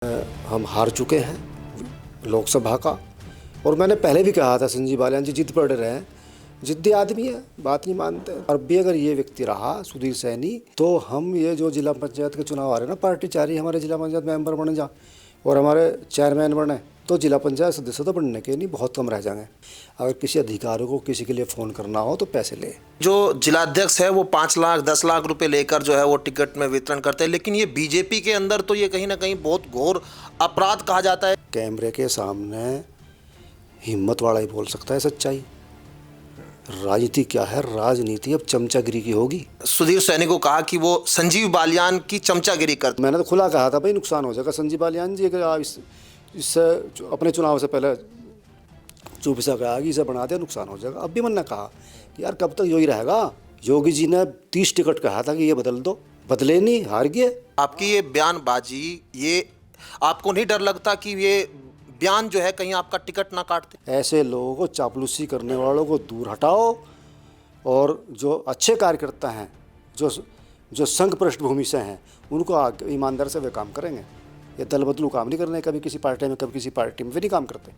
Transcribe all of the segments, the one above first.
हम हार चुके हैं लोकसभा का। और मैंने पहले भी कहा था संजीव बालियान जी जिद पर रहे हैं, जिद्दी आदमी है, बात नहीं मानते। और भी अगर ये व्यक्ति रहा सुधीर सैनी तो हम ये जो जिला पंचायत के चुनाव आ रहे हैं ना, पार्टी चाह रही है हमारे जिला पंचायत मेंबर बने जा और हमारे चेयरमैन बने, तो जिला पंचायत सदस्य तो बनने के नहीं बहुत कम रह जाएंगे। अगर किसी अधिकारी को किसी के लिए फ़ोन करना हो तो पैसे ले। जो जिलाध्यक्ष है वो 5 लाख 10 लाख रुपए लेकर जो है वो टिकट में वितरण करते हैं, लेकिन ये बीजेपी के अंदर तो ये कहीं ना कहीं बहुत घोर अपराध कहा जाता है। कैमरे के सामने हिम्मत वाला ही बोल सकता है सच्चाई। राजनीति क्या है, राजनीति अब चमचागिरी की होगी। सुधीर सैनी को कहा कि वो संजीव बालियान की चमचागिरी करते। मैंने तो खुला कहा था भाई नुकसान हो जाएगा संजीव बालियान जी, अगर आप इससे अपने चुनाव से पहले चुप सा कहा कि इसे बना दिया नुकसान हो जाएगा। अब भी मैंने कहा कि यार कब तक यही रहेगा। योगी जी ने 30 टिकट कहा था कि ये बदल दो, बदले नहीं, हार गए। आपकी ये बयानबाजी, ये आपको नहीं डर लगता कि ये बयान जो है कहीं आपका टिकट ना काट दे? ऐसे लोगों को, चापलूसी करने वालों को दूर हटाओ और जो अच्छे कार्यकर्ता हैं, जो संघ पृष्ठभूमि से हैं, उनको ईमानदार से वे काम करेंगे। ये दल बदलू काम नहीं करने, कभी किसी पार्टी में कभी किसी पार्टी में, वे नहीं काम करते।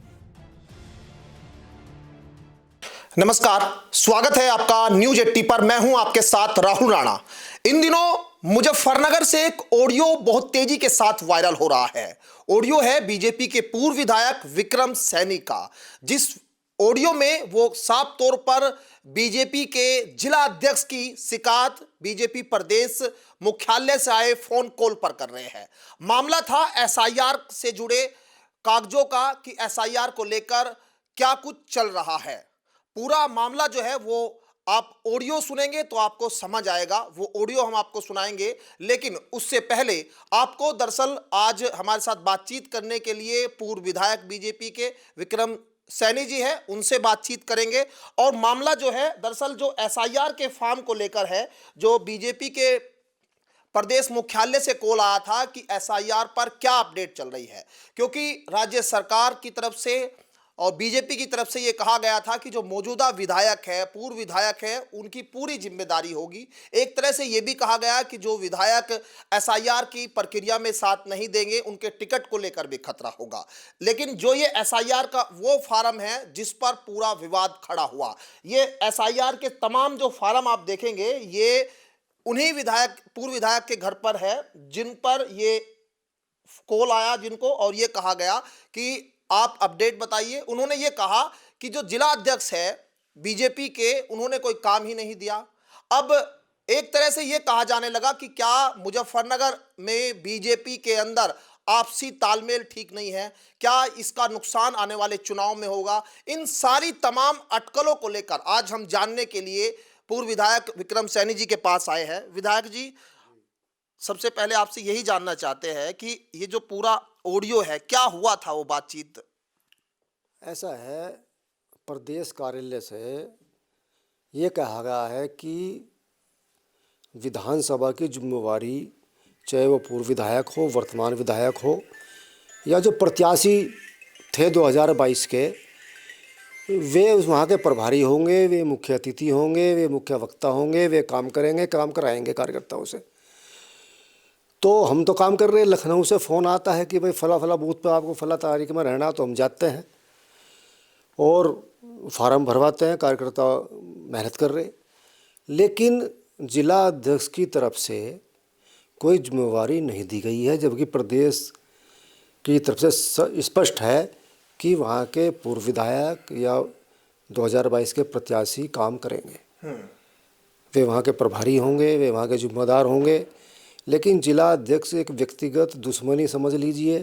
नमस्कार, स्वागत है आपका न्यूज 80 पर। मैं हूं आपके साथ राहुल राणा। इन दिनों मुजफ्फरनगर से एक ऑडियो बहुत तेजी के साथ वायरल हो रहा है। ऑडियो है बीजेपी के पूर्व विधायक विक्रम सैनी का, जिस ऑडियो में वो साफ तौर पर बीजेपी के जिला अध्यक्ष की शिकायत बीजेपी प्रदेश मुख्यालय से आए फोन कॉल पर कर रहे हैं। मामला था एसआईआर से जुड़े कागजों का कि एसआईआर को लेकर क्या कुछ चल रहा है। पूरा मामला जो है वो आप ऑडियो सुनेंगे तो आपको समझ आएगा। वो ऑडियो हम आपको सुनाएंगे, लेकिन उससे पहले आपको दरअसल आज हमारे साथ बातचीत करने के लिए पूर्व विधायक बीजेपी के विक्रम सैनी जी है, उनसे बातचीत करेंगे। और मामला जो है दरअसल जो एसआईआर के फॉर्म को लेकर है, जो बीजेपी के प्रदेश मुख्यालय से कॉल आया था कि एसआईआर पर क्या अपडेट चल रही है, क्योंकि राज्य सरकार की तरफ से और बीजेपी की तरफ से यह कहा गया था कि जो मौजूदा विधायक है, पूर्व विधायक है, उनकी पूरी जिम्मेदारी होगी। एक तरह से यह भी कहा गया कि जो विधायक एसआईआर की प्रक्रिया में साथ नहीं देंगे, उनके टिकट को लेकर भी खतरा होगा। लेकिन जो ये एसआईआर का वो फार्म है जिस पर पूरा विवाद खड़ा हुआ, ये एसआईआर के तमाम जो फार्म आप देखेंगे, ये उन्हीं विधायक, पूर्व विधायक के घर पर है जिन पर ये कॉल आया जिनको, और ये कहा गया कि आप अपडेट बताइए। उन्होंने ये कहा कि जो जिला अध्यक्ष है बीजेपी के, उन्होंने कोई काम ही नहीं दिया। अब एक तरह से ये कहा जाने लगा कि क्या मुजफ्फरनगर में बीजेपी के अंदर आपसी तालमेल ठीक नहीं है, क्या इसका नुकसान आने वाले चुनाव में होगा। इन सारी तमाम अटकलों को लेकर आज हम जानने के लिए पूर्व विधायक विक्रम सैनी जी के पास आए हैं। विधायक जी, सबसे पहले आपसे यही जानना चाहते हैं कि ये जो पूरा ऑडियो है, क्या हुआ था वो बातचीत? ऐसा है, प्रदेश कार्यालय से ये कहा गया है कि विधानसभा की जिम्मेवारी, चाहे वो पूर्व विधायक हो, वर्तमान विधायक हो, या जो प्रत्याशी थे 2022 के, वे वहाँ के प्रभारी होंगे, वे मुख्य अतिथि होंगे, वे मुख्य वक्ता होंगे, वे काम करेंगे, काम कराएंगे कार्यकर्ताओं से। तो हम तो काम कर रहे हैं। लखनऊ से फ़ोन आता है कि भाई फला फला बूथ पे आपको फला तारीख में रहना, तो हम जाते हैं और फार्म भरवाते हैं, कार्यकर्ता मेहनत कर रहे। लेकिन जिला अध्यक्ष की तरफ से कोई जिम्मेवारी नहीं दी गई है, जबकि प्रदेश की तरफ से स्पष्ट है कि वहाँ के पूर्व विधायक या 2022 के प्रत्याशी काम करेंगे, वे वहाँ के प्रभारी होंगे, वे वहाँ के जिम्मेदार होंगे। लेकिन जिला अध्यक्ष एक व्यक्तिगत दुश्मनी समझ लीजिए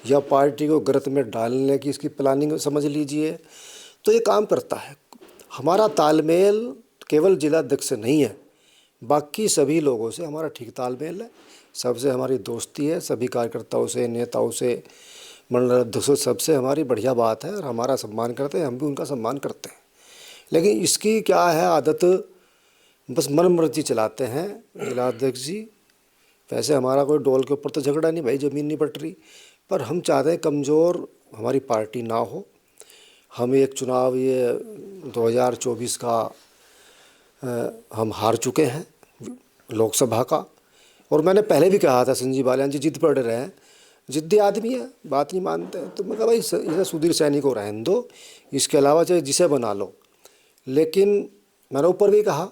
या पार्टी को गर्त में डालने की इसकी प्लानिंग समझ लीजिए, तो ये काम करता है। हमारा तालमेल केवल जिला अध्यक्ष से नहीं है, बाकी सभी लोगों से हमारा ठीक तालमेल है। सबसे हमारी दोस्ती है, सभी कार्यकर्ताओं से, नेताओं से, मंडल अध्यक्षों, सबसे हमारी बढ़िया बात है और हमारा सम्मान करते हैं, हम भी उनका सम्मान करते हैं। लेकिन इसकी क्या है आदत, बस मन मर्जी चलाते हैं जिला अध्यक्ष जी। वैसे हमारा कोई डोल के ऊपर तो झगड़ा नहीं भाई, ज़मीन नहीं पट रही, पर हम चाहते हैं कमज़ोर हमारी पार्टी ना हो। हम एक चुनाव ये 2024 का हम हार चुके हैं लोकसभा का। और मैंने पहले भी कहा था संजीव बालियान जी जिद पर रहे हैं, जिद्दी आदमी है, बात नहीं मानते हैं। तो मैं कहा भाई इसे सुधीर सैनी को रहने दो, इसके अलावा चाहे जिसे बना लो। लेकिन मैंने ऊपर भी कहा,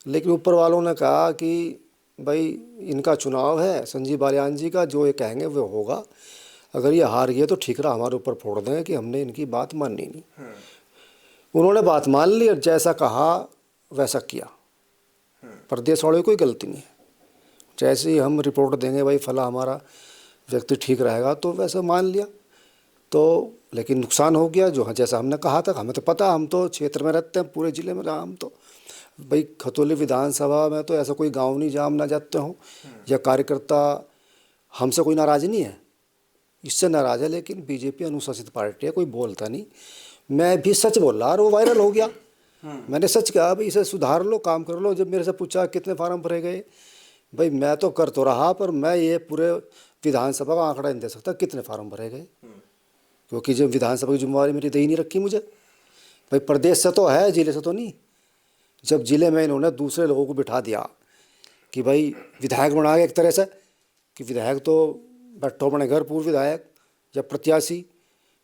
लेकिन ऊपर वालों ने कहा कि भाई इनका चुनाव है संजीव बालियान जी का, जो ये कहेंगे वो होगा। अगर ये हार गए तो ठीक रहा, हमारे ऊपर फोड़ देंगे कि हमने इनकी बात मानी नहीं। उन्होंने बात मान ली और जैसा कहा वैसा किया। प्रदेश वालों की कोई गलती नहीं है। जैसे ही हम रिपोर्ट देंगे भाई फला हमारा व्यक्ति ठीक रहेगा, तो वैसा मान लिया। तो लेकिन नुकसान हो गया जो जैसा हमने कहा था। हमें तो पता, हम तो क्षेत्र में रहते हैं, पूरे ज़िले में रहा हम तो। भाई खतौली विधानसभा में तो ऐसा कोई गांव नहीं जहाँ हम ना जाते हों, या कार्यकर्ता हमसे कोई नाराज़ नहीं है, इससे नाराज़ है। लेकिन बीजेपी अनुशासित पार्टी है, कोई बोलता नहीं। मैं भी सच बोल रहा और वो वायरल हो गया। मैंने सच कहा भाई इसे सुधार लो, काम कर लो। जब मेरे से पूछा कितने फार्म भरे गए, भाई मैं तो कर तो रहा, पर मैं ये पूरे विधानसभा का आंकड़ा नहीं दे सकता कितने फार्म भरे गए, क्योंकि जब विधानसभा की जिम्मेवारी मेरी दे ही नहीं रखी मुझे। भाई प्रदेश से तो है, जिले से तो नहीं। जब जिले में इन्होंने दूसरे लोगों को बिठा दिया कि भाई विधायक बना गया, एक तरह से कि विधायक तो बैठो अपने घर, पूर्व विधायक या प्रत्याशी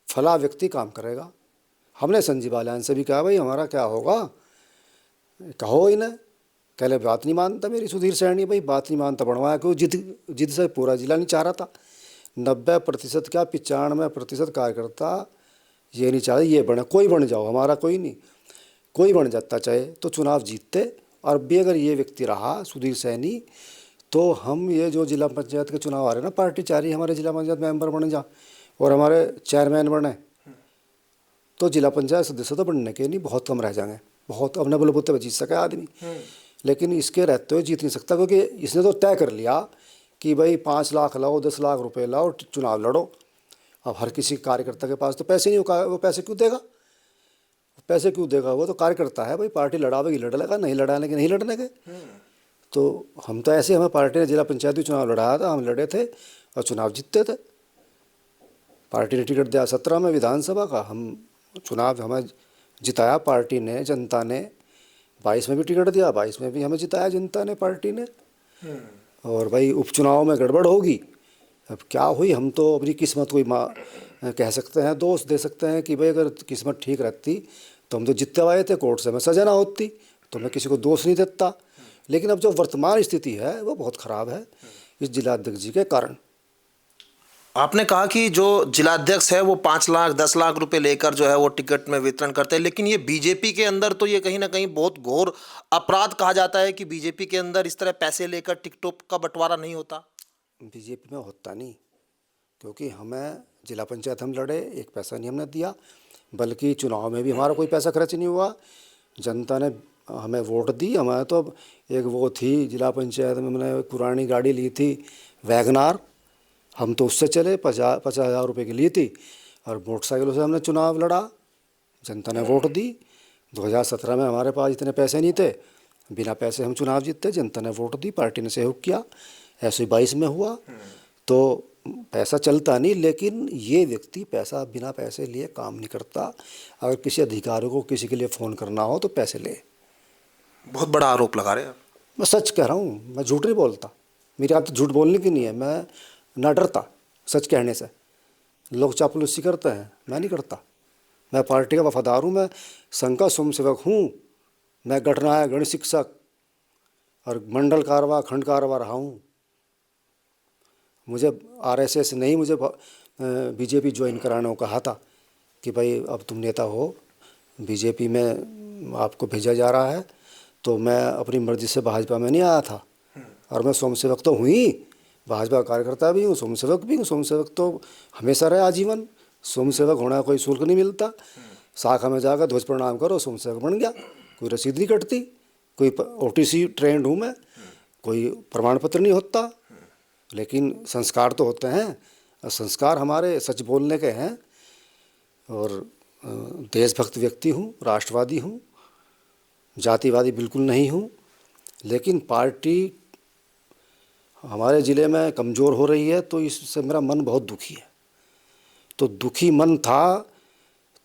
फला व्यक्ति काम करेगा। हमने संजीव बालियान से भी कहा भाई हमारा क्या होगा, कहो इन्हें। कहले बात नहीं मानता मेरी सुधीर सैनी, भाई बात नहीं मानता बढ़वाया क्यों। जिद से पूरा जिला नहीं चाह रहा था। 90% क्या 95% कार्यकर्ता ये नहीं चाहते ये बने, कोई बन जाओ, हमारा कोई नहीं, कोई बन जाता चाहे तो चुनाव जीतते। और भी अगर ये व्यक्ति रहा सुधीर सैनी, तो हम ये जो जिला पंचायत के चुनाव आ रहे हैं ना, पार्टी चाह रही है हमारे जिला पंचायत मेंबर बने जा और हमारे चेयरमैन बने, तो जिला पंचायत सदस्य तो बनने के नहीं, बहुत कम रह जाएंगे। बहुत अपने बलबूते पर जीत सके आदमी, लेकिन इसके रहते हुए जीत नहीं सकता, क्योंकि इसने तो तय कर लिया कि भाई 5 लाख लाओ, 10 लाख रुपए लाओ, चुनाव लड़ो। अब हर किसी कार्यकर्ता के पास तो पैसे नहीं होगा, वो पैसे क्यों देगा, पैसे क्यों देगा, वो तो कार्यकर्ता है भाई। पार्टी लड़ावेगी लड़ लेगा, नहीं लड़ाने के नहीं लड़ने के। तो हम तो ऐसे, हमें पार्टी ने जिला पंचायती चुनाव लड़ाया था, हम लड़े थे और चुनाव जीतते थे। पार्टी ने टिकट दिया 17 में विधानसभा का, हम चुनाव हमें जिताया पार्टी ने, जनता ने। 22 में भी टिकट दिया, 22 में भी हमें जिताया जनता ने, पार्टी ने। और भाई उपचुनाव में गड़बड़ होगी, अब क्या हुई, हम तो अपनी किस्मत कोई कह सकते हैं, दोष दे सकते हैं कि भाई अगर किस्मत ठीक रहती तो हम तो जीतते आए थे, कोर्ट से हमें सजा ना होती, तो मैं किसी को दोष नहीं देता। लेकिन अब जो वर्तमान स्थिति है वो बहुत ख़राब है इस जिलाध्यक्ष जी के कारण। आपने कहा कि जो जिलाध्यक्ष है वो 5 लाख 10 लाख रुपए लेकर जो है वो टिकट में वितरण करते हैं, लेकिन ये बीजेपी के अंदर तो ये कहीं ना कहीं बहुत घोर अपराध कहा जाता है कि बीजेपी के अंदर इस तरह पैसे लेकर टिकटों का बंटवारा नहीं होता। बीजेपी में होता नहीं, क्योंकि हमें जिला पंचायत हम लड़े, एक पैसा नहीं हमने दिया, बल्कि चुनाव में भी हमारा कोई पैसा खर्च नहीं हुआ। जनता ने हमें वोट दी। हमें तो एक वो थी जिला पंचायत में, मैंने पुरानी गाड़ी ली थी वैगनार, हम तो उससे चले, 50,000 रुपये की ली थी, और मोटरसाइकिलों से हमने चुनाव लड़ा, जनता ने वोट दी। 2017 में हमारे पास इतने पैसे नहीं थे, बिना पैसे हम चुनाव जीतते, जनता ने वोट दी, पार्टी ने सहयोग किया। ऐसे ही 22 में हुआ। तो पैसा चलता नहीं, लेकिन ये व्यक्ति पैसा बिना पैसे लिए काम नहीं करता। अगर किसी अधिकारी को किसी के लिए फ़ोन करना हो तो पैसे ले। बहुत बड़ा आरोप लगा रहे हैं। मैं सच कह रहा हूँ, मैं झूठ नहीं बोलता, मेरी आदत झूठ बोलने की नहीं है, मैं ना डरता सच कहने से। लोग चापलूसी करते हैं, मैं नहीं करता। मैं पार्टी का वफादार हूँ, मैं संघ का स्वयंसेवक हूँ, मैं गणनायक, गणित शिक्षक और मंडल कारवा, खंड कारवा रहा हूँ। मुझे आरएसएस नहीं, मुझे बीजेपी ज्वाइन कराने को कहा था कि भाई अब तुम नेता हो, बीजेपी में आपको भेजा जा रहा है। तो मैं अपनी मर्ज़ी से भाजपा में नहीं आया था, और मैं स्वयंसेवक तो हुई, भाजपा कार्यकर्ता भी हूँ, स्वयंसेवक भी हूँ। स्वयंसेवक तो हमेशा रहे आजीवन, स्वयंसेवक होना कोई शुल्क नहीं मिलता। शाखा में जाकर ध्वज प्रणाम करो, स्वयंसेवक बन गया, कोई रसीद नहीं कटती, कोई OTC ट्रेंड हूँ मैं, कोई प्रमाण पत्र नहीं होता, लेकिन संस्कार तो होते हैं। और संस्कार हमारे सच बोलने के हैं, और देशभक्त व्यक्ति हूँ, राष्ट्रवादी हूँ, जातिवादी बिल्कुल नहीं हूँ। लेकिन पार्टी हमारे ज़िले में कमज़ोर हो रही है, तो इससे मेरा मन बहुत दुखी है। तो दुखी मन था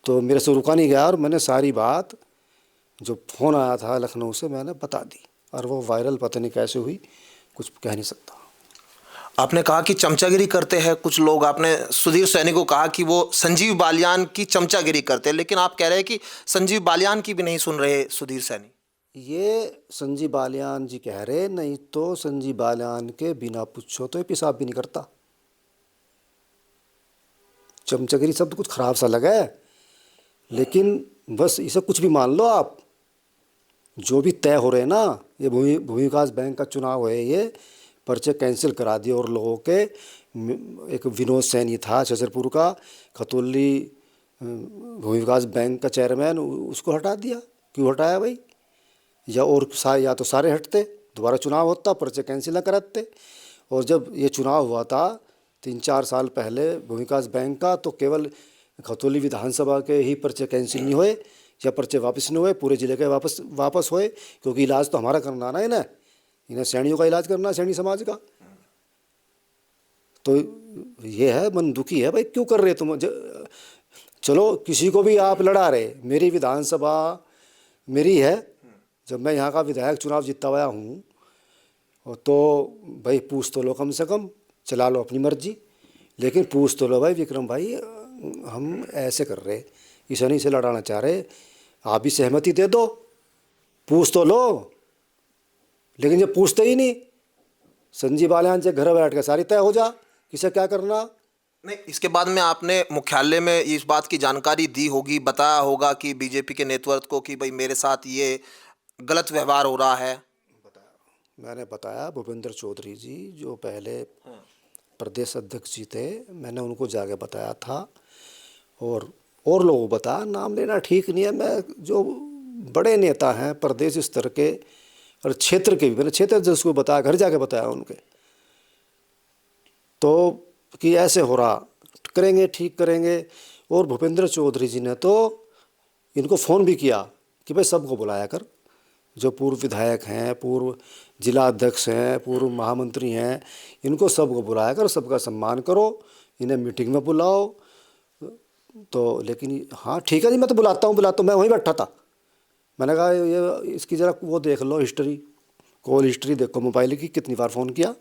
तो मेरे से रुका नहीं गया, और मैंने सारी बात जो फ़ोन आया था लखनऊ से मैंने बता दी, और वो वायरल पता नहीं कैसे हुई, कुछ कह नहीं सकता। आपने कहा कि चमचागिरी करते हैं कुछ लोग, आपने सुधीर सैनी को कहा कि वो संजीव बालियान की चमचागिरी करते हैं, लेकिन आप कह रहे हैं कि संजीव बालियान की भी नहीं सुन रहे सुधीर सैनी। ये संजीव बालियान जी कह रहे, नहीं तो संजीव बालियान के बिना पूछो तो ये पेशाब भी नहीं करता। चमचगिरी शब्द कुछ खराब सा लगा है, लेकिन बस इसे कुछ भी मान लो आप। जो भी तय हो रहे हैं ना, ये भूमि विकास बैंक का चुनाव है, ये पर्चे कैंसिल करा दिए और लोगों के। एक विनोद सैनी था छतरपुर का, खतौली भूमि विकास बैंक का चेयरमैन, उसको हटा दिया। क्यों हटाया भाई? या तो सारे हटते, दोबारा चुनाव होता, पर्चे कैंसिल ना कराते। और जब ये चुनाव हुआ था 3-4 साल पहले भूमि विकास बैंक का, तो केवल खतौली विधानसभा के ही पर्चे कैंसिल नहीं हुए या पर्चे वापस नहीं हुए, पूरे ज़िले के वापस हुए। क्योंकि इलाज तो हमारा करना ना, इन्हें सैनियों का इलाज करना, सैनी समाज का। तो ये है, मन दुखी है भाई, क्यों कर रहे तुम? चलो किसी को भी आप लड़ा रहे, मेरी विधानसभा मेरी है, जब मैं यहाँ का विधायक चुनाव जीतता हुआ हूँ, तो भाई पूछ तो लो, कम से कम चला लो अपनी मर्जी, लेकिन पूछ तो लो भाई विक्रम भाई, हम ऐसे कर रहे, इसे नहीं से लड़ाना चाह रहे, आप भी सहमति दे दो, पूछ तो लो। लेकिन जब पूछते ही नहीं, संजीव बालियान से घर बैठ के सारी तय हो जा, किसे क्या करना। नहीं, इसके बाद में आपने मुख्यालय में इस बात की जानकारी दी होगी, बताया होगा कि बीजेपी के नेतृत्व को कि भाई मेरे साथ ये गलत व्यवहार हो रहा है। मैंने बताया, भूपेंद्र चौधरी जी जो पहले प्रदेश अध्यक्ष जी थे, मैंने उनको जाके बताया था, और लोगों को बताया। नाम लेना ठीक नहीं है। मैं जो बड़े नेता हैं प्रदेश स्तर के और क्षेत्र के भी, मैंने क्षेत्र अध्यक्ष को बताया, घर जाके बताया उनके, तो कि ऐसे हो रहा, करेंगे, ठीक करेंगे। और भूपेंद्र चौधरी जी ने तो इनको फ़ोन भी किया कि भाई सबको बुलाया कर, जो पूर्व विधायक हैं, पूर्व जिला अध्यक्ष हैं, पूर्व महामंत्री हैं, इनको सबको बुलाया कर, सबका सम्मान करो, इन्हें मीटिंग में बुलाओ। तो लेकिन हाँ ठीक है जी, मैं तो बुलाता हूँ। मैं वहीं बैठा था, मैंने कहा ये इसकी ज़रा वो देख लो, हिस्ट्री, कॉल हिस्ट्री देखो मोबाइल की, कितनी बार फ़ोन किया,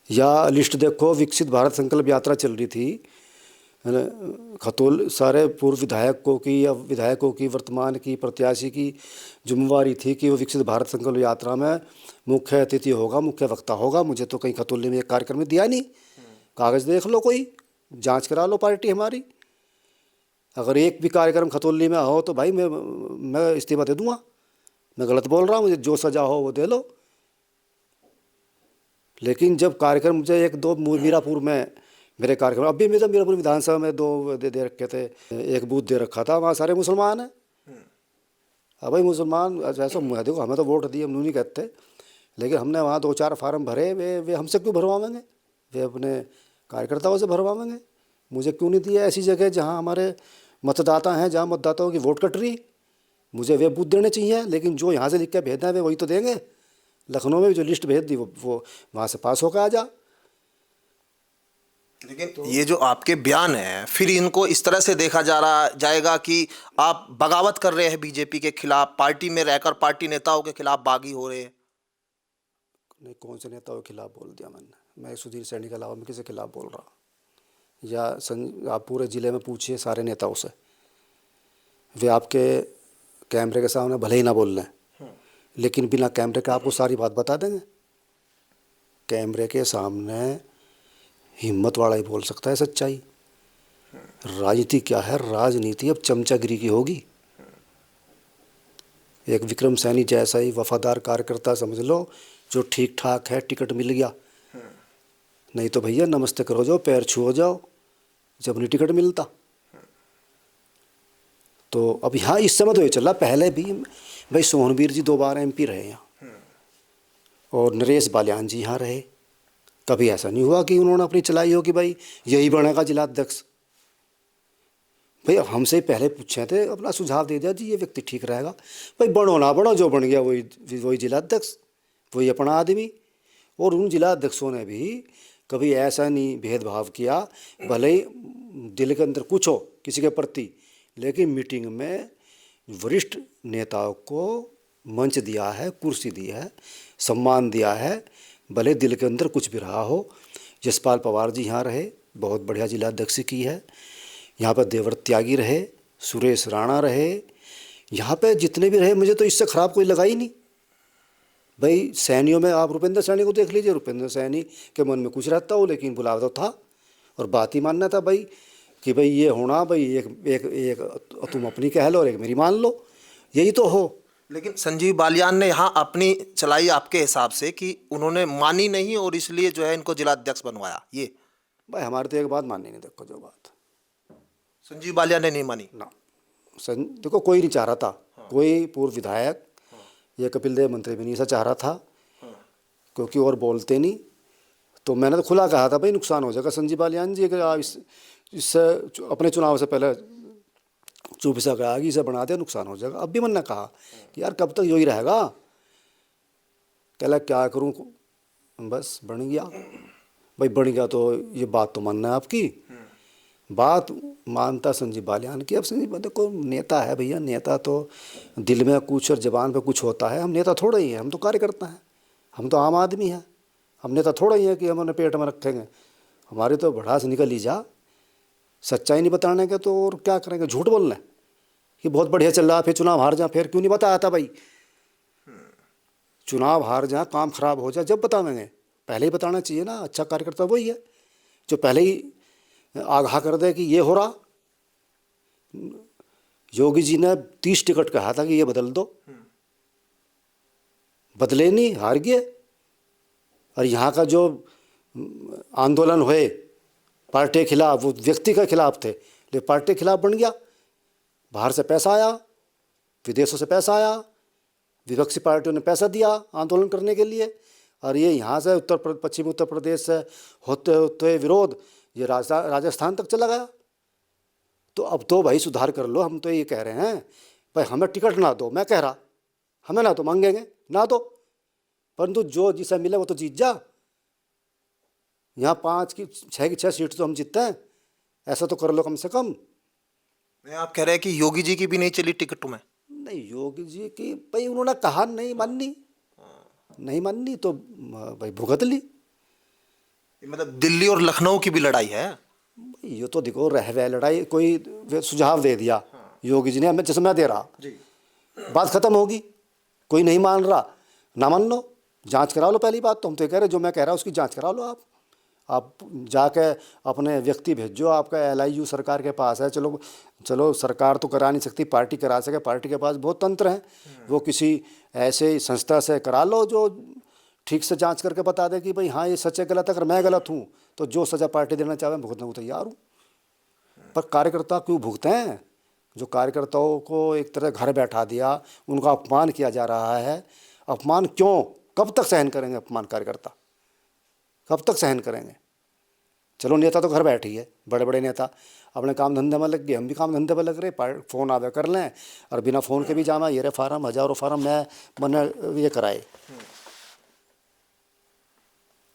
या लिस्ट देखो। विकसित भारत संकल्प यात्रा चल रही थी, खतौल सारे पूर्व विधायकों की या विधायकों की, वर्तमान की, प्रत्याशी की जिम्मेवारी थी कि वो विकसित भारत संकल्प यात्रा में मुख्य अतिथि होगा, मुख्य वक्ता होगा। मुझे तो कहीं खतौली में एक कार्यक्रम में दिया नहीं। कागज़ देख लो, कोई जांच करा लो पार्टी हमारी। अगर एक भी कार्यक्रम खतौली में हो तो भाई मैं इस्तीफा दे दूँगा। मैं गलत बोल रहा हूँ, मुझे जो सज़ा हो वो दे लो। लेकिन जब कार्यक्रम मुझे 1-2 मीरापुर में मेरे कार्यक्रम, अब भी मेरा मीरापुर विधानसभा में 2 दे रखे थे, एक बूथ दे रखा था, वहाँ सारे मुसलमान हैं। अब भाई मुसलमान ऐसा, देखो हमें तो वोट दिए, हम नहीं कहते, लेकिन हमने वहाँ 2-4 फार्म भरे, वे हमसे क्यों भरवाएंगे? वे अपने कार्यकर्ताओं से भरवाएंगे। मुझे क्यों नहीं दिया ऐसी जगह जहाँ हमारे मतदाता हैं, जहाँ मतदाताओं की वोट कट रही? मुझे वे बूथ देने चाहिए, लेकिन जो यहाँ से लिख के भेजना है वे वही तो देंगे। लखनऊ में भी जो लिस्ट भेज दी वो वहाँ से पास होकर आ जा। लेकिन ये जो आपके बयान है, फिर इनको इस तरह से देखा जाएगा कि आप बगावत कर रहे हैं बीजेपी के खिलाफ, पार्टी में रहकर पार्टी नेताओं के खिलाफ बागी हो रहे हैं। नहीं, कौन से नेताओं के खिलाफ बोल दिया मैंने? मैं सुधीर सैनी के अलावा मैं किसी के खिलाफ बोल रहा? या आप पूरे ज़िले में पूछिए सारे नेताओं से, वे आपके कैमरे के सामने भले ही ना बोल लें, लेकिन बिना कैमरे के आपको सारी बात बता देंगे। कैमरे के सामने हिम्मत वाला ही बोल सकता है सच्चाई। राजनीति क्या है? राजनीति अब चमचागिरी की होगी। एक विक्रम सैनी जैसा ही वफादार कार्यकर्ता समझ लो, जो ठीक ठाक है, टिकट मिल गया। नहीं तो भैया नमस्ते करो जाओ, पैर छुओ जाओ, जब नहीं टिकट मिलता। तो अब यहाँ इस समय तो ये चल रहा, पहले भी भाई सोहनवीर जी 2 बार MP रहे यहाँ, और नरेश बालियान जी यहाँ रहे। कभी ऐसा नहीं हुआ कि उन्होंने अपनी चलाई हो कि भाई यही बनेगा जिला अध्यक्ष। भाई हमसे पहले पूछे थे, अपना सुझाव दे दिया जी ये व्यक्ति ठीक रहेगा। भाई बनो ना बनो, जो बन गया वही जिला अध्यक्ष, वही अपना आदमी। और उन जिला अध्यक्षों ने भी कभी ऐसा नहीं भेदभाव किया, भले ही दिल के अंदर कुछ हो किसी के प्रति, लेकिन मीटिंग में वरिष्ठ नेताओं को मंच दिया है, कुर्सी दी है, सम्मान दिया है, भले दिल के अंदर कुछ भी रहा हो। यशपाल पवार जी यहाँ रहे, बहुत बढ़िया जिला अध्यक्ष की है। यहाँ पर देवर त्यागी रहे, सुरेश राणा रहे, यहाँ पे जितने भी रहे, मुझे तो इससे ख़राब कोई लगा ही नहीं। भाई सैनियों में आप रुपेंद्र सैनी को देख लीजिए, रुपेंद्र सैनी के मन में कुछ रहता हो लेकिन बुलावा तो था और बात ही मानना था भाई कि भाई ये होना भाई, एक तुम अपनी कह लो और एक मेरी मान लो, यही तो हो। लेकिन संजीव बालियान ने यहाँ अपनी चलाई आपके हिसाब से कि उन्होंने मानी नहीं और इसलिए जो है इनको जिलाध्यक्ष बनवाया। ये भाई हमारे तो एक बात माननी नहीं, देखो जो बात संजीव बालियान ने नहीं मानी ना, देखो कोई नहीं चाह रहा था। कोई पूर्व विधायक या कपिल देव मंत्री भी नहीं ऐसा चाह रहा था, क्योंकि और बोलते नहीं। तो मैंने तो खुला कहा था भाई नुकसान हो जाएगा संजीव बालियान जी, अगर आप इससे अपने चुनाव से पहले चुप सा कहा कि इसे बना दिया नुकसान हो जाएगा। अब भी मैंने कहा कि यार कब तक यही रहेगा, कहला क्या करूं, बस बन गया भाई, बन गया तो ये बात तो मानना है आपकी, बात मानता संजीव बालियान की। अब संजीव देखो नेता है भैया, नेता तो दिल में कुछ और जबान पे कुछ होता है। हम नेता थोड़ा ही हैं, हम तो कार्यकर्ता हैं, हम तो आम आदमी हैं। हम नेता थोड़ा ही हैं कि हम उन्हें पेट में रखेंगे। हमारी तो भड़ास निकल ही जा, सच्चाई नहीं बताने के तो और क्या करेंगे, झूठ बोलना है कि बहुत बढ़िया चल रहा है, फिर चुनाव हार जाए, फिर क्यों नहीं बताया था भाई। चुनाव हार जाए, काम खराब हो जाए, जब बतावेंगे, पहले ही बताना चाहिए ना। अच्छा कार्यकर्ता वही है जो पहले ही आगाह कर दे कि ये हो रहा। योगी जी ने 30 टिकट कहा था कि ये बदल दो, बदले नहीं, हार गए। और यहाँ का जो आंदोलन हुए पार्टी के खिलाफ, वो व्यक्ति के खिलाफ थे, लेकिन पार्टी के खिलाफ बन गया। बाहर से पैसा आया, विदेशों से पैसा आया, विपक्षी पार्टियों ने पैसा दिया आंदोलन करने के लिए, और ये यहाँ से पश्चिमी उत्तर प्रदेश से होते होते विरोध ये राजस्थान तक चला गया। तो अब तो भाई सुधार कर लो। हम तो ये कह रहे हैं भाई हमें टिकट ना दो, मैं कह रहा हमें ना तो मांगेंगे ना दो, परंतु जो जिसे मिले वो तो जीत जा। यहाँ 5 की 6 की 6 सीट तो हम जीतते हैं, ऐसा तो कर लो कम से कम। मैं आप कह रहे हैं कि योगी जी की भी नहीं चली टिकट में? नहीं, योगी जी की भाई उन्होंने कहा नहीं माननी, नहीं माननी तो भाई भुगत ली। मतलब दिल्ली और लखनऊ की भी लड़ाई है ये तो देखो, रह वह लड़ाई, कोई सुझाव दे दिया योगी जी ने, हमें जैसे मैं दे रहा जी, बात खत्म होगी। कोई नहीं मान रहा, ना मान लो, जांच करा लो। पहली बात तो हम तो कह रहे, जो मैं कह रहा हूँ उसकी जांच करा लो। आप जाके अपने व्यक्ति भेजो, आपका LIU सरकार के पास है। चलो चलो, सरकार तो करा नहीं सकती, पार्टी करा सके, पार्टी के पास बहुत तंत्र हैं। वो किसी ऐसे संस्था से करा लो जो ठीक से जांच करके बता दे कि भाई हाँ ये सच है गलत है। अगर मैं गलत हूँ तो जो सज़ा पार्टी देना चाहे मैं भुगतने को तैयार हूँ। पर कार्यकर्ता क्यों भुगते हैं? जो कार्यकर्ताओं को एक तरह घर बैठा दिया, उनका अपमान किया जा रहा है। अपमान क्यों, कब तक सहन करेंगे अपमान कार्यकर्ता, कब तक सहन करेंगे? चलो नेता तो घर बैठे ही है, बड़े बड़े नेता अपने काम धंधे में लग गए, हम भी काम धंधे में लग रहे। फ़ोन आवे कर लें और बिना फ़ोन के भी जाना, ये रहे फार्म, हज़ारों फार्म मैंने ये कराए,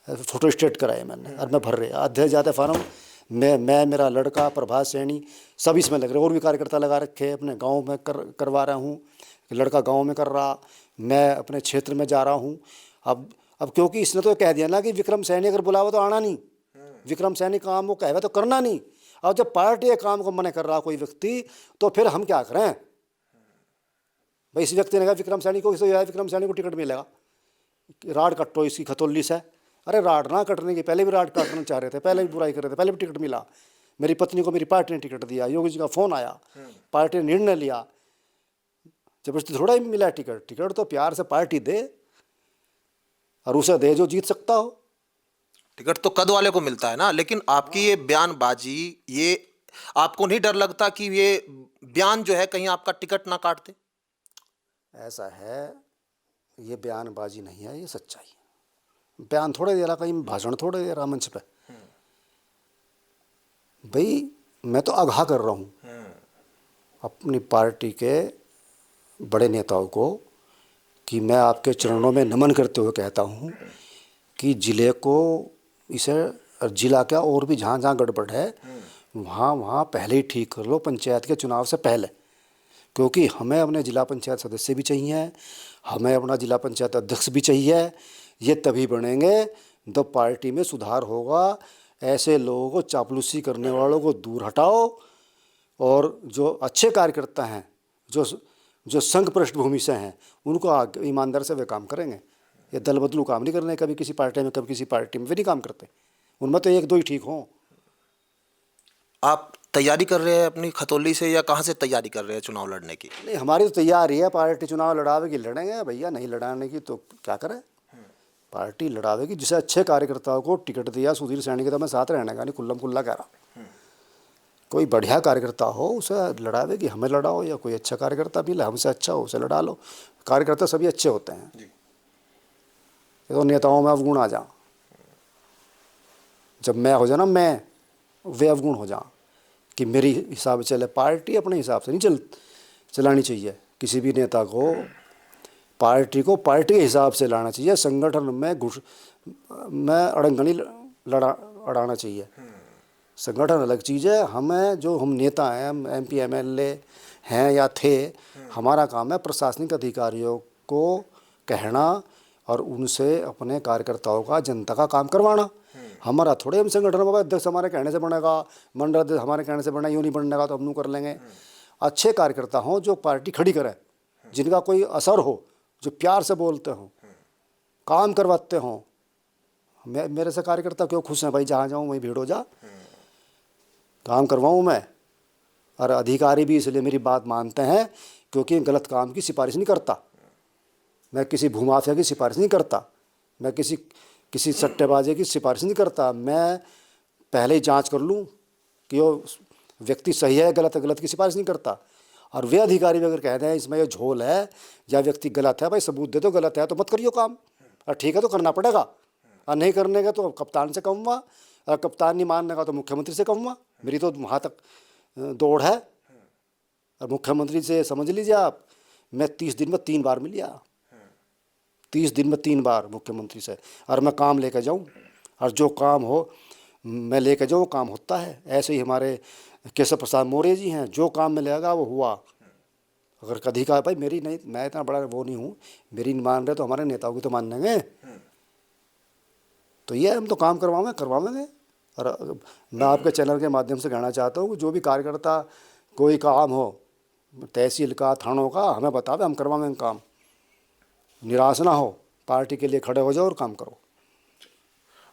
फोटो स्टेट कराए मैंने, और मैं भर रहे आधे ज़्यादा फार्म। मैं मेरा लड़का प्रभात सैनी सब इसमें लग रहे, और भी कार्यकर्ता लगा रखे। अपने गांव में करवा रहा हूँ, लड़का गांव में कर रहा, मैं अपने क्षेत्र में जा रहा हूँ। अब क्योंकि इसने तो कह दिया ना कि विक्रम सैनी अगर बुलावा तो आना नहीं, विक्रम सैनी काम वो कहे तो करना नहीं। और जब पार्टी काम को मना कर रहा कोई व्यक्ति, तो फिर हम क्या करें भाई? इस व्यक्ति ने कहा विक्रम सैनी को, विक्रम सैनी को टिकट मिलेगा, राड कट्टो इसकी खतौली से। अरे राड ना कटने की, पहले भी राड काटना चाह रहे थे, पहले भी बुराई कर रहे थे, पहले भी टिकट मिला। मेरी पत्नी को मेरी पार्टी ने टिकट दिया, योगी जी का फ़ोन आया, पार्टी ने निर्णय लिया, जबरदस्ती थोड़ा ही मिला टिकट। टिकट तो प्यार से पार्टी दे और उसे दे जो जीत सकता हो। टिकट तो कद वाले को मिलता है ना। लेकिन आपकी ये बयानबाजी, ये आपको नहीं डर लगता कि ये बयान जो है कहीं आपका टिकट ना काट दे? ऐसा है, ये बयानबाजी नहीं है, ये सच्चाई है। बयान थोड़े दे रहा, कहीं भाषण थोड़े दे रहा मंच पे। भाई मैं तो आगाह कर रहा हूँ अपनी पार्टी के बड़े नेताओं को कि मैं आपके चरणों में नमन करते हुए कहता हूँ कि ज़िले को, इसे जिला का और भी जहाँ जहाँ गड़बड़ है वहाँ पहले ही ठीक कर लो, पंचायत के चुनाव से पहले। क्योंकि हमें अपने जिला पंचायत सदस्य भी चाहिए, हमें अपना जिला पंचायत अध्यक्ष भी चाहिए, ये तभी बनेंगे जब पार्टी में सुधार होगा। ऐसे लोगों को, चापलूसी करने वालों को दूर हटाओ, और जो अच्छे कार्यकर्ता हैं, जो संघ पृष्ठभूमि से हैं, उनको ईमानदार से वे काम करेंगे। ये दल बदलू काम नहीं करने, कभी किसी पार्टी में, कभी किसी पार्टी में, वे नहीं काम करते। उनमें तो एक दो ही ठीक हों। आप तैयारी कर रहे हैं अपनी खतौली से, या कहाँ से तैयारी कर रहे हैं चुनाव लड़ने की? नहीं, हमारी तो तैयारी है। पार्टी चुनाव लड़ावेगी, लड़ेंगे भैया। नहीं लड़ाने की तो क्या करें। पार्टी लड़ावेगी। जिसे अच्छे कार्यकर्ताओं को टिकट दिया, सुधीर सैनी के, तो मैं साथ रहने का नहीं, खुल्लम खुल्ला कह रहा। कोई बढ़िया कार्यकर्ता हो उसे लड़ावेगी। हमें लड़ाओ, या कोई अच्छा कार्यकर्ता मिले हमसे अच्छा हो उसे लड़ा लो। कार्यकर्ता सभी अच्छे होते हैं। ये तो नेताओं में अवगुण आ जा। जब मैं हो जाना, मैं, वे अवगुण हो जा कि मेरी हिसाब से चले। पार्टी अपने हिसाब से नहीं चलानी चाहिए। किसी भी नेता को पार्टी के हिसाब से लाना चाहिए। संगठन में अड़ंगनी अड़ाना चाहिए। संगठन अलग चीज़ है। हम नेता हैं, हम MP MLA हैं या थे, हमारा काम है प्रशासनिक अधिकारियों को कहना और उनसे अपने कार्यकर्ताओं का, जनता का काम करवाना। हमारा थोड़े, हम संगठन में अध्यक्ष हमारे कहने से बनेगा, मंडल अध्यक्ष हमारे कहने से बनेगा, यूँ नहीं बनने का तो हम यूँ कर लेंगे। अच्छे कार्यकर्ता हों जो पार्टी खड़ी करें, जिनका कोई असर हो, जो प्यार से बोलते हों, काम करवाते हों। मेरे से कार्यकर्ता क्यों खुश हैं भाई, जहाँ जाऊँ वहीं भीड़ हो जा, काम करवाऊँ मैं। और अधिकारी भी इसलिए मेरी बात मानते हैं क्योंकि गलत काम की सिफारिश नहीं करता। मैं किसी भूमाफिया की सिफारिश नहीं करता। मैं किसी सट्टेबाजी की सिफारिश नहीं करता। मैं पहले ही जांच कर लूं कि वो व्यक्ति सही है गलत है, गलत की सिफारिश नहीं करता। और वे अधिकारी भी अगर कहते हैं इसमें ये झोल है या व्यक्ति गलत है, भाई सबूत दे दो, गलत है तो मत करियो काम, और ठीक है तो करना पड़ेगा, और नहीं करने का तो कप्तान से कहूँगा, और कप्तान नहीं मानने का तो मुख्यमंत्री से कहूँगा। मेरी तो वहाँ तक दौड़ है। और मुख्यमंत्री से समझ लीजिए आप, मैं 30 दिन में 3 बार मिल गया। 30 दिन में 3 बार मुख्यमंत्री से। और मैं काम लेकर जाऊं, और जो काम हो मैं लेकर जाऊं, वो काम होता है। ऐसे ही हमारे केशव प्रसाद मौर्य जी हैं, जो काम में लेगा वो हुआ। अगर कभी कहा भाई मेरी नहीं, मैं इतना बड़ा वो नहीं हूँ, मेरी नहीं मान रहे तो हमारे नेताओं की तो मान लेंगे। तो ये हम तो काम करवाएंगे। और मैं आपके चैनल के माध्यम से कहना चाहता हूँ कि जो भी कार्यकर्ता कोई काम हो, तहसील का, थानों का, हमें बतावे, हम करवाएंगे काम। निराश ना हो, पार्टी के लिए खड़े हो जाओ और काम करो।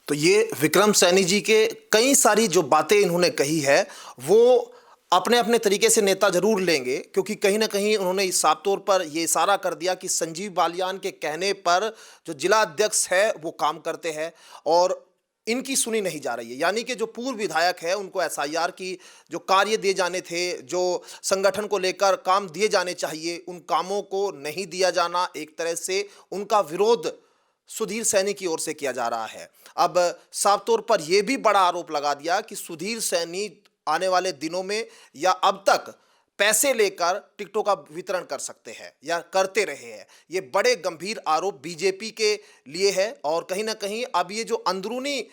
तो ये विक्रम सैनी जी के कई सारी जो बातें इन्होंने कही है, वो अपने अपने तरीके से नेता जरूर लेंगे, क्योंकि कहीं ना कहीं उन्होंने साफ तौर पर ये इशारा कर दिया कि संजीव बालियान के कहने पर जो जिला अध्यक्ष है वो काम करते हैं और इनकी सुनी नहीं जा रही है। यानी कि जो पूर्व विधायक है उनको SIR की जो कार्य दिए जाने थे, जो संगठन को लेकर काम दिए जाने चाहिए, उन कामों को नहीं दिया जाना, एक तरह से उनका विरोध सुधीर सैनी की ओर से किया जा रहा है। अब साफ तौर पर यह भी बड़ा आरोप लगा दिया कि सुधीर सैनी आने वाले दिनों में या अब तक पैसे लेकर टिकटों का वितरण कर सकते हैं या करते रहे हैं। ये बड़े गंभीर आरोप बीजेपी के लिए है, और कहीं ना कहीं अब ये जो अंदरूनी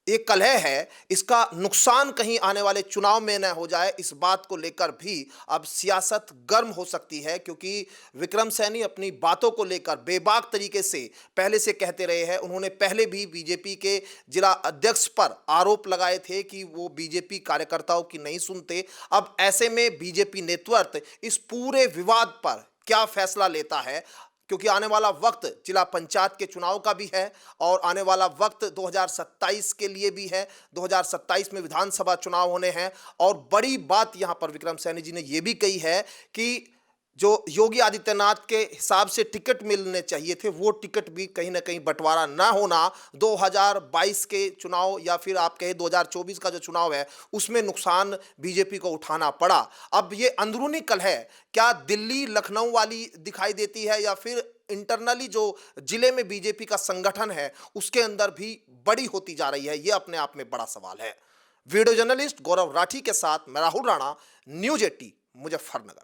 एक कलह है, इसका नुकसान कहीं आने वाले चुनाव में न हो जाए, इस बात को लेकर भी अब सियासत गर्म हो सकती है। क्योंकि विक्रम सैनी अपनी बातों को लेकर बेबाक तरीके से पहले से कहते रहे हैं। उन्होंने पहले भी बीजेपी के जिला अध्यक्ष पर आरोप लगाए थे कि वो बीजेपी कार्यकर्ताओं की नहीं सुनते। अब ऐसे में बीजेपी नेतृत्व इस पूरे विवाद पर क्या फैसला लेता है, क्योंकि आने वाला वक्त जिला पंचायत के चुनाव का भी है और आने वाला वक्त 2027 के लिए भी है। 2027 में विधानसभा चुनाव होने हैं, और बड़ी बात यहां पर विक्रम सैनी जी ने यह भी कही है कि जो योगी आदित्यनाथ के हिसाब से टिकट मिलने चाहिए थे, वो टिकट भी कहीं ना कहीं बंटवारा ना होना 2022 के चुनाव या फिर आप कहें 2024 का जो चुनाव है उसमें नुकसान बीजेपी को उठाना पड़ा। अब ये अंदरूनी कलह क्या दिल्ली लखनऊ वाली दिखाई देती है, या फिर इंटरनली जो जिले में बीजेपी का संगठन है उसके अंदर भी बड़ी होती जा रही है? ये अपने आप में बड़ा सवाल है। वीडियो जर्नलिस्ट गौरव राठी के साथ मैं राहुल राणा, न्यूज़ 80 मुजफ्फरनगर।